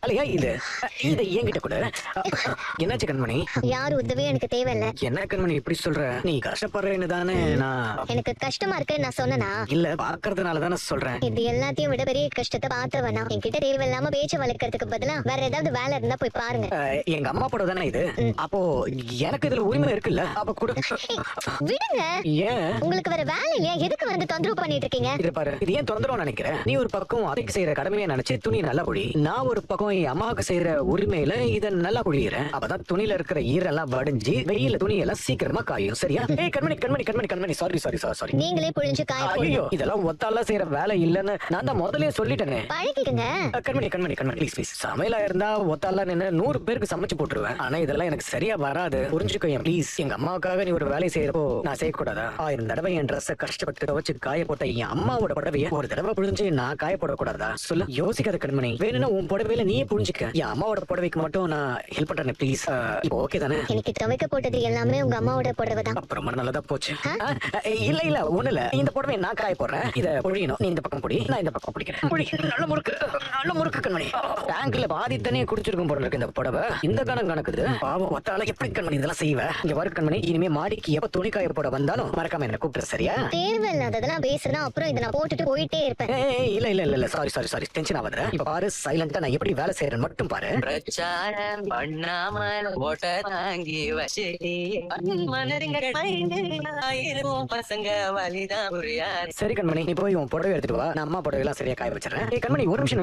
அல்லையா இது இதை என்கிட்ட கூட என்னாச்சு கண்மணி? யார் உதவியும் எனக்கு தேவையில்ல. என்ன கண்மணி இப்படி சொல்ற? நீ கஷ்டப்படுறேன்னு தானே நான். எனக்கு கஷ்டமா இருக்கு நான் சொன்னனா? இல்ல பாக்குறதுனால தானே சொல்றேன். இது எல்லாத்தையும் விட பெரிய கஷ்டத்தை பார்த்த வேணாம். என்கிட்ட தேவையில்லாம பேச்ச வளர்க்கறதுக்கு பதிலா வேற ஏதாவது வேலை இருந்தா போய் பாருங்க. எங்க அம்மா போட தானே இது. அப்போ எனக்கு இதுல உரிமை இருக்குல்ல? அப்ப கூட விடுங்க. ஏன் உங்களுக்கு வேற வேலை இல்லையா? எதுக்கு வந்து தொந்தரவு பண்ணிட்டு இருக்கீங்க? இது பாரு, இது ஏன் தொந்தரவு நினைக்கிறேன்? நீ ஒரு பக்கம் அதைக்கு செய்யற கடமையை நினைச்சு துணி நல்லா புழி, நான் ஒரு பக்கம் என் அம்மாவுக்கு செய்யற உரிமையில இத நல்லா புழியறேன். அப்பதான் துணியில இருக்கிற ஈரெல்லாம் வடிஞ்சு வெயில துணி எல்லாம் சீக்கிரமா காயும். சரியா? ஏய் கண்மணி கண்மணி கண்மணி கண்மணி சாரி சாரி சாரி. நீங்களே புழிஞ்சு காய போடுங்க. ஐயோ, இதெல்லாம் ஒத்தால செய்யற வேலை இல்லன்னு நான் தான் முதல்லயே சொல்லிட்டேனே. பழகிடுங்க. கண்மணி கண்மணி கண்மணி ப்ளீஸ் ப்ளீஸ். சமையலா இருந்தா ஒத்தால நின்னு 100 பேருக்கு சமைச்சு போட்டுருவேன். ஆனா இதெல்லாம் எனக்கு சரியா வராது. புரிஞ்சுக்கோ ப்ளீஸ். எங்க அம்மாவுக்காக நீ ஒரு வேலை செய்யறப்போ நான் செய்யக்கூடாதா? 1000 தடவை என் ட்ரெஸ் கஷ்டப்பட்டு துவைச்சு காய போட்ட என் அம்மாவோட புடவைய ஒரு தடவை புழிஞ்சு நான் காய போடக்கூடாதா? சொல்லு. யோசிக்காத கண்மணி. வேணும்னா உன் புடவையில நீயே புழிஞ்சுக்க. என் அம்மாவோட புடவைக்கு மட்டும் நான் ஹெல்ப் பண்றேன் ப்ளீஸ். இப்போ ஓகே தானே? எனக்கு துவைக்க போட்டது எல்லாமே உங்க அம்மாவோட புடவை தான். அப்புறம் நல்லதா போச்சு. இல்ல இல்ல ஒண்ணு இல்ல. இந்த புடவை நான் காய போடுறேன். இத புழியணும். நீ இந்த பக்கம் புடி, நான் இந்த பக்கம் புடிக்கிறேன். புடி. நல்ல முறுக்கு கண்மணி. டேங்க்ல பாதி தண்ணியை குடிச்சிருக்கும் போல இருக்கு இந்த புடவை. இந்த கணக்குது. பாவம் ஒத்தால எப்படி கண்மணி இதெல்லாம் செய்வ? இங்க வர கண்மணி, இனிமே மாடிக்கு எப்ப துணி காய போட வந்தாலும் மறக்காம என்ன கூப்பிட்டு. சரியா? தேவையில்லாததெல்லாம் பேசுனா அப்புறம் இதை நான் போட்டுட்டு போயிட்டே இருப்பேன். இல்ல இல்ல இல்ல சாரி சாரி சாரி. டென்ஷன் ஆகாத. இப்ப பாரு, சைலண்டா நான் எப்படி வேலை செய்யறேன்னு மட்டும் பாரு. பிரச்சாரம் பண்ணாமல் ஓட்ட தாங்கி வச்சிட்டி பசங்க வலிதான் புரியாது. சரி கண்மணி, நீ போய் உன் புடவை எடுத்துட்டு வா. நான் அம்மா புடவை எல்லாம் சரியா காய வச்சிடறேன். கண்மணி ஒரு நிமிஷம்